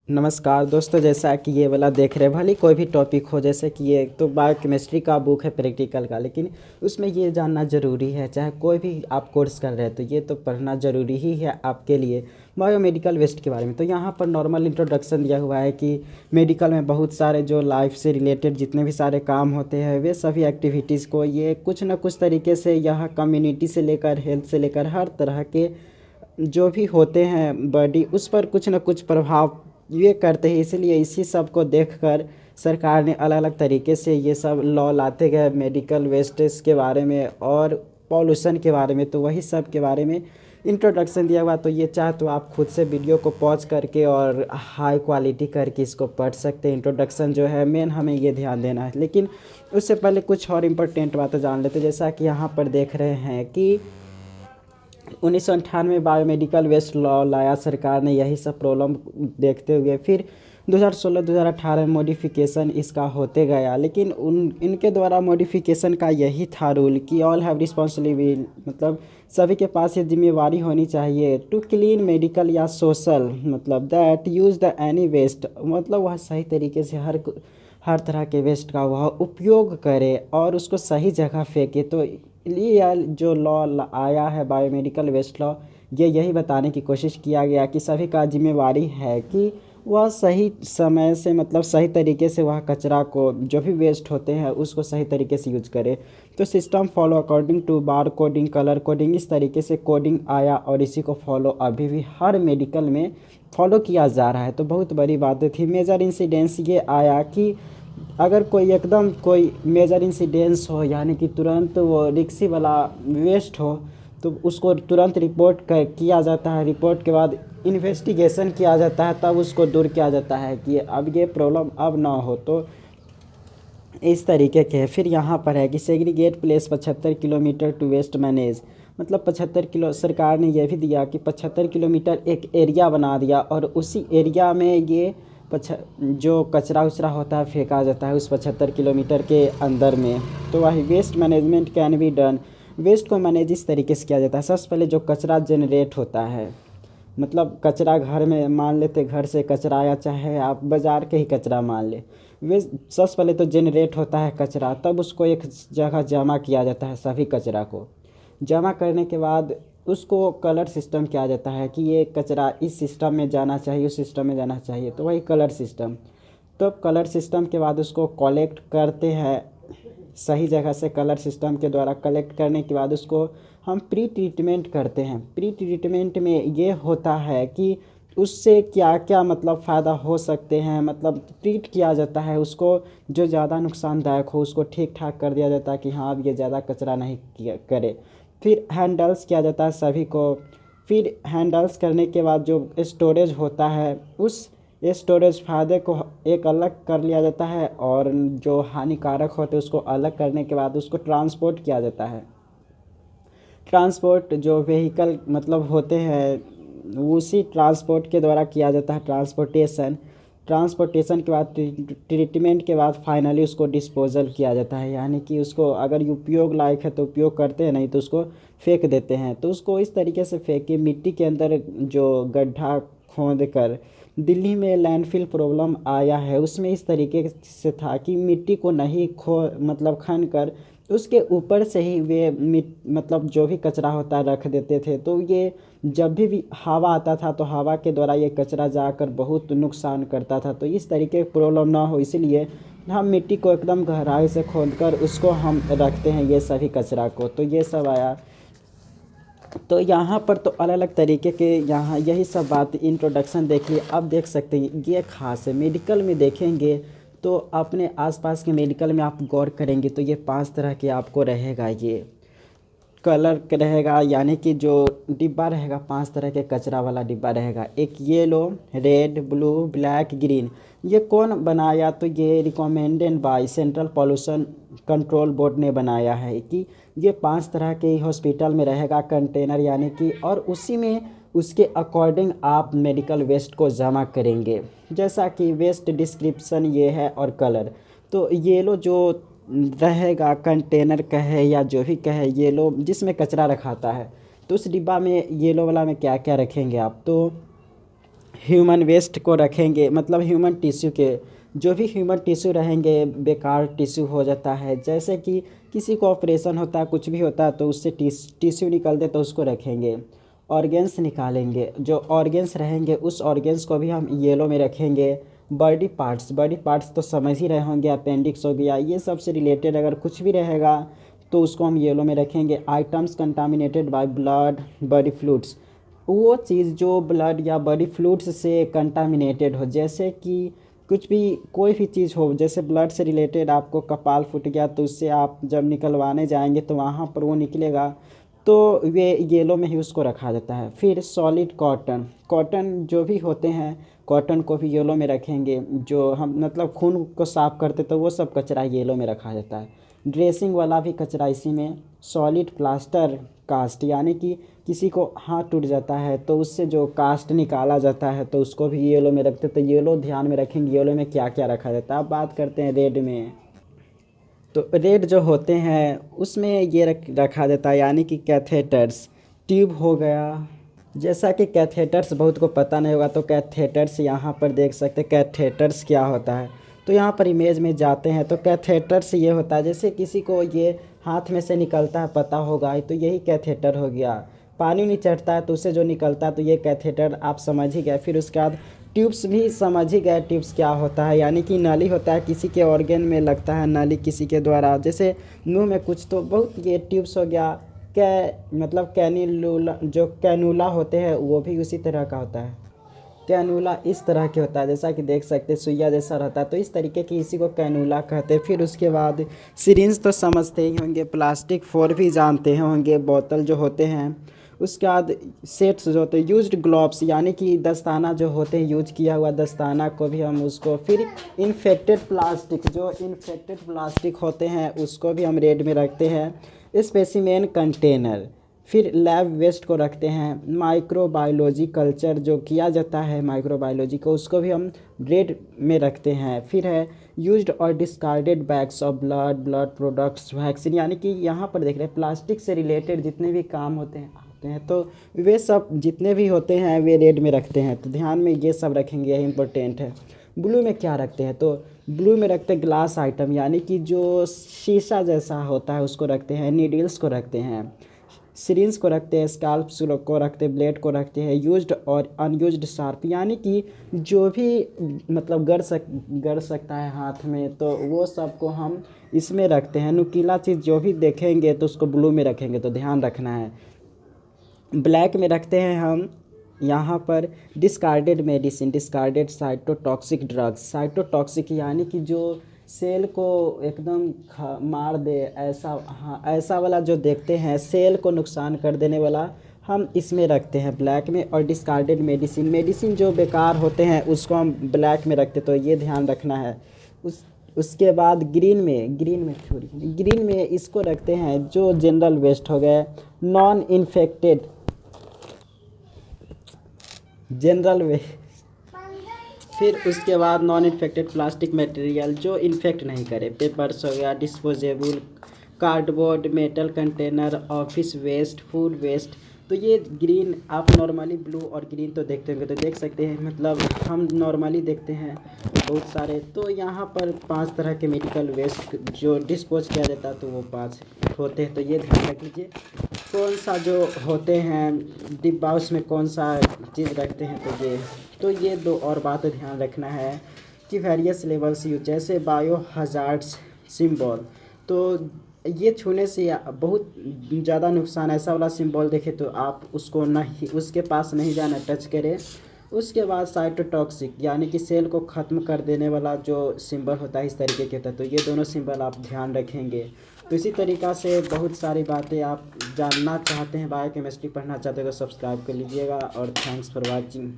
नमस्कार दोस्तों, जैसा कि ये वाला देख रहे हैं, भले कोई भी टॉपिक हो, जैसे कि ये तो बायोकेमिस्ट्री का बुक है प्रैक्टिकल का, लेकिन उसमें ये जानना ज़रूरी है। चाहे कोई भी आप कोर्स कर रहे हैं तो ये तो पढ़ना ज़रूरी ही है आपके लिए बायोमेडिकल वेस्ट के बारे में। तो यहाँ पर नॉर्मल इंट्रोडक्शन दिया हुआ है कि मेडिकल में बहुत सारे जो लाइफ से रिलेटेड जितने भी सारे काम होते हैं, वे सभी एक्टिविटीज़ को ये कुछ ना कुछ तरीके से यहाँ कम्युनिटी से लेकर हेल्थ से लेकर हर तरह के जो भी होते हैं बॉडी, उस पर कुछ ना कुछ प्रभाव ये करते हैं। इसीलिए इसी सब को देखकर सरकार ने अलग अलग तरीके से ये सब लॉ लाते गए मेडिकल वेस्टेज के बारे में और पॉल्यूशन के बारे में। तो वही सब के बारे में इंट्रोडक्शन दिया हुआ। तो ये चाहे तो आप खुद से वीडियो को पॉज करके और हाई क्वालिटी करके इसको पढ़ सकते हैं। इंट्रोडक्शन जो है मेन हमें ये ध्यान देना है, लेकिन उससे पहले कुछ और इम्पोर्टेंट बातें जान लेते हैं। जैसा कि यहाँ पर देख रहे हैं कि 1998 बायोमेडिकल वेस्ट लॉ लाया सरकार ने, यही सब प्रॉब्लम देखते हुए फिर 2016-2018 में मॉडिफिकेशन इसका होते गया। लेकिन इनके द्वारा मॉडिफिकेशन का यही था रूल कि ऑल हैव रिस्पॉन्सिबिलिटी, मतलब सभी के पास ये जिम्मेवारी होनी चाहिए टू क्लीन मेडिकल या सोशल, मतलब that use the any waste, मतलब वह सही तरीके से हर तरह के वेस्ट का वह उपयोग करे और उसको सही जगह फेंके। तो लिए यह जो लॉ आया है बायोमेडिकल वेस्ट लॉ, ये यही बताने की कोशिश किया गया कि सभी का जिम्मेवारी है कि वह सही समय से, मतलब सही तरीके से वह कचरा को जो भी वेस्ट होते हैं उसको सही तरीके से यूज करे। तो system follow according to bar coding, colour coding, इस तरीके से कोडिंग आया और इसी को फॉलो अभी भी हर मेडिकल में फॉलो किया जा रहा है। तो बहुत बड़ी बात थी। मेजर इंसिडेंस ये आया कि अगर कोई एकदम कोई मेजर इंसिडेंस हो, यानी कि तुरंत वो रिक्सी वाला वेस्ट हो, तो उसको तुरंत रिपोर्ट किया जाता है। रिपोर्ट के बाद इन्वेस्टिगेशन किया जाता है, तब उसको दूर किया जाता है कि अब ये प्रॉब्लम अब ना हो। तो इस तरीके के फिर यहाँ पर है कि segregate place 75 kilometre to waste manage, मतलब 75 किलो, सरकार ने यह भी दिया कि 75 किलोमीटर एक एरिया बना दिया और उसी एरिया में ये जो कचरा उचरा होता है फेंका जाता है उस 75 किलोमीटर के अंदर में। तो वही waste management can be done, waste को मैनेज इस तरीके से किया जाता है। सबसे पहले जो कचरा जनरेट होता है, मतलब कचरा घर में मान लेते, घर से कचरा आया, चाहे आप बाज़ार के ही कचरा मान ले, वे सबसे पहले तो जनरेट होता है कचरा, तब उसको एक जगह जमा किया जाता है। सभी कचरा को जमा करने के बाद उसको कलर सिस्टम किया जाता है कि ये कचरा इस सिस्टम में जाना चाहिए, उस सिस्टम में जाना चाहिए, तो वही कलर सिस्टम। तो कलर सिस्टम के बाद उसको कलेक्ट करते हैं सही जगह से। कलर सिस्टम के द्वारा कलेक्ट करने के बाद उसको हम प्री ट्रीटमेंट करते हैं। प्री ट्रीटमेंट में ये होता है कि उससे क्या क्या मतलब फ़ायदा हो सकते हैं, मतलब ट्रीट किया जाता है उसको, जो ज़्यादा नुकसानदायक हो उसको ठीक ठाक कर दिया जाता है कि हाँ अब ये ज़्यादा कचरा नहीं करे। फिर हैंडल्स किया जाता है सभी को। फिर हैंडल्स करने के बाद जो स्टोरेज होता है, उस स्टोरेज फायदे को एक अलग कर लिया जाता है और जो हानिकारक होते हैं उसको अलग करने के बाद उसको ट्रांसपोर्ट किया जाता है। ट्रांसपोर्ट जो व्हीकल मतलब होते हैं उसी ट्रांसपोर्ट के द्वारा किया जाता है ट्रांसपोर्टेशन। ट्रांसपोर्टेशन के बाद ट्रीटमेंट के बाद फाइनली उसको डिस्पोजल किया जाता है, यानी कि उसको अगर उपयोग लायक है तो उपयोग करते हैं, नहीं तो उसको फेंक देते हैं। तो उसको इस तरीके से फेंके मिट्टी के अंदर जो गड्ढा खोद कर। दिल्ली में लैंडफिल प्रॉब्लम आया है, उसमें इस तरीके से था कि मिट्टी को नहीं मतलब खन कर उसके ऊपर से ही वे मतलब जो भी कचरा होता है रख देते थे। तो ये जब भी हवा आता था तो हवा के द्वारा ये कचरा जाकर बहुत नुकसान करता था। तो इस तरीके की प्रॉब्लम ना हो, इसलिए हम मिट्टी को एकदम गहराई से खोदकर उसको हम रखते हैं ये सभी कचरा को। तो ये सब आया। तो यहाँ पर तो अलग अलग तरीके के यहाँ यही सब बात इंट्रोडक्शन देख लिए। अब देख सकते हैं ये खास है, मेडिकल में देखेंगे तो अपने आसपास के मेडिकल में आप गौर करेंगे तो ये 5 तरह के आपको रहेगा। ये कलर रहेगा, यानी कि जो डिब्बा रहेगा 5 तरह के कचरा वाला डिब्बा रहेगा। एक yellow, red, blue, black, green. ये कौन बनाया? तो ये recommended by central pollution control board ने बनाया है कि ये 5 तरह के हॉस्पिटल में रहेगा कंटेनर, यानी कि और उसी में उसके अकॉर्डिंग आप मेडिकल वेस्ट को जमा करेंगे। जैसा कि वेस्ट डिस्क्रिप्शन ये है और कलर। तो येलो जो रहेगा कंटेनर कहे या जो भी कहे, येलो जिसमें कचरा रखाता है, तो उस डिब्बा में येलो वाला में क्या क्या रखेंगे आप? तो ह्यूमन वेस्ट को रखेंगे, मतलब ह्यूमन टिश्यू के जो भी ह्यूमन टिश्यू रहेंगे बेकार टिश्यू हो जाता है। जैसे कि किसी को ऑपरेशन होता है, कुछ भी होता है तो उससे टिश्यू निकलते तो उसको रखेंगे। ऑर्गेन्स निकालेंगे, जो ऑर्गेन्स रहेंगे उस ऑर्गेन्स को भी हम येलो में रखेंगे। बॉडी पार्ट्स तो समझ ही रहे होंगे, अपेंडिक्स हो गया, ये सब से रिलेटेड अगर कुछ भी रहेगा तो उसको हम येलो में रखेंगे। Items contaminated by blood body fluids, वो चीज़ जो ब्लड या बॉडी फ्लूइड्स से कंटामिनेटेड हो, जैसे कि कुछ भी कोई भी चीज़ हो, जैसे ब्लड से रिलेटेड आपको कपाल फूट गया तो उससे आप जब निकलवाने जाएंगे तो वहाँ पर वो निकलेगा, तो वे येलो में ही उसको रखा जाता है। फिर सॉलिड कॉटन जो भी होते हैं, कॉटन को भी येलो में रखेंगे। जो हम मतलब खून को साफ़ करते तो वो सब कचरा येलो में रखा जाता है। ड्रेसिंग वाला भी कचरा इसी में। सॉलिड प्लास्टर कास्ट, यानी कि किसी को हाथ टूट जाता है तो उससे जो कास्ट निकाला जाता है तो उसको भी येलो में रखते। तो येलो ध्यान में रखेंगे, येलो में क्या क्या रखा जाता है। अब बात करते हैं रेड में। तो रेड जो होते हैं उसमें ये रखा जाता है, यानी कि कैथेटर्स, ट्यूब हो गया। जैसा कि कैथेटर्स बहुत को पता नहीं होगा तो कैथेटर्स यहाँ पर देख सकते हैं कैथेटर्स क्या होता है। तो यहाँ पर इमेज में जाते हैं तो कैथेटर्स ये होता है, जैसे किसी को ये हाथ में से निकलता है पता होगा, तो यही कैथेटर हो गया। पानी नहीं चढ़ता है तो उससे जो निकलता है तो ये कैथेटर आप समझ ही गए। फिर उसके बाद ट्यूब्स भी समझ ही गए, ट्यूब्स क्या होता है, यानी कि नली होता है, किसी के ऑर्गन में लगता है नली किसी के द्वारा, जैसे मुंह में कुछ, तो बहुत ये ट्यूब्स हो गया। मतलब कैनिलूला, जो कैनुला होते हैं वो भी उसी तरह का होता है। कैनुला इस तरह के होता है, जैसा कि देख सकते हैं सुइया जैसा रहता है, तो इस तरीके की इसी को कैनुला कहते हैं। फिर उसके बाद सिरिंज तो समझते ही होंगे, प्लास्टिक फोर भी जानते होंगे, बोतल जो होते हैं। उसके बाद सेट्स जो होते हैं, यूज्ड ग्लोव्स, यानी कि दस्ताना जो होते हैं, यूज किया हुआ दस्ताना को भी हम उसको। फिर इन्फेक्टेड प्लास्टिक, जो इन्फेक्टेड प्लास्टिक होते हैं उसको भी हम रेड में रखते हैं। स्पेसिमेन कंटेनर, फिर लैब वेस्ट को रखते हैं। माइक्रोबायोलॉजी कल्चर जो किया जाता है माइक्रोबायोलॉजी को, उसको भी हम रेड में रखते हैं। फिर है यूज्ड और discarded bags of blood products, vaccine, यानी कि यहाँ पर देख रहे हैं प्लास्टिक से रिलेटेड जितने भी काम होते हैं तो वे सब जितने भी होते हैं वे रेड में रखते हैं। तो ध्यान में ये सब रखेंगे, यही इंपॉर्टेंट है। ब्लू में क्या रखते हैं, तो ब्लू में रखते हैं ग्लास आइटम, यानी कि जो शीशा जैसा होता है उसको रखते हैं। नीडल्स को रखते हैं, सिरिंज को रखते हैं, स्काल्प्स को रखते हैं, ब्लेड को रखते हैं। यूज्ड और अनयूज्ड शार्प, यानी कि जो भी मतलब गड़ सकता है हाथ में तो वो सब को हम इसमें रखते हैं। नुकीला चीज़ जो भी देखेंगे तो उसको ब्लू में रखेंगे, तो ध्यान रखना है। ब्लैक में रखते हैं हम यहाँ पर discarded medicine, discarded cytotoxic drugs. Cytotoxic यानी कि जो सेल को एकदम मार दे, ऐसा, हाँ ऐसा वाला जो देखते हैं सेल को नुकसान कर देने वाला, हम इसमें रखते हैं ब्लैक में। और डिस्कार्डेड मेडिसिन जो बेकार होते हैं उसको हम ब्लैक में रखते, तो ये ध्यान रखना है। उसके बाद ग्रीन में इसको रखते हैं जो जनरल वेस्ट हो गए, नॉन इन्फेक्टेड जनरल वेस्ट। फिर उसके बाद नॉन इन्फेक्टेड प्लास्टिक मटेरियल जो इन्फेक्ट नहीं करे, पेपर्स हो गया, disposable, cardboard, metal container, office waste, food waste. तो ये ग्रीन आप नॉर्मली ब्लू और ग्रीन तो देखते होंगे, तो देख सकते हैं, मतलब हम नॉर्मली देखते हैं बहुत सारे। तो यहाँ पर 5 तरह के मेडिकल वेस्ट जो डिस्पोज किया जाता है तो वो 5 होते हैं, तो ये ध्यान रख लीजिए कौन सा जो होते हैं डिब्बा उसमें कौन सा चीज़ रखते हैं। तो ये 2 और बात ध्यान रखना है कि वेरियस लेवल्स यूज, जैसे बायो हजार्ड्स सिंबल, तो ये छूने से बहुत ज़्यादा नुकसान। ऐसा वाला सिंबल देखे तो आप उसको नहीं, उसके पास नहीं जाना, टच करें। उसके बाद साइटोटॉक्सिक, यानी कि सेल को ख़त्म कर देने वाला जो सिंबल होता है इस तरीके के होता है, तो ये दोनों सिंबल आप ध्यान रखेंगे। तो इसी तरीक़ा से बहुत सारी बातें आप जानना चाहते हैं, बायोकेमिस्ट्री पढ़ना चाहते हो तो सब्सक्राइब कर लीजिएगा। और थैंक्स फॉर वॉचिंग।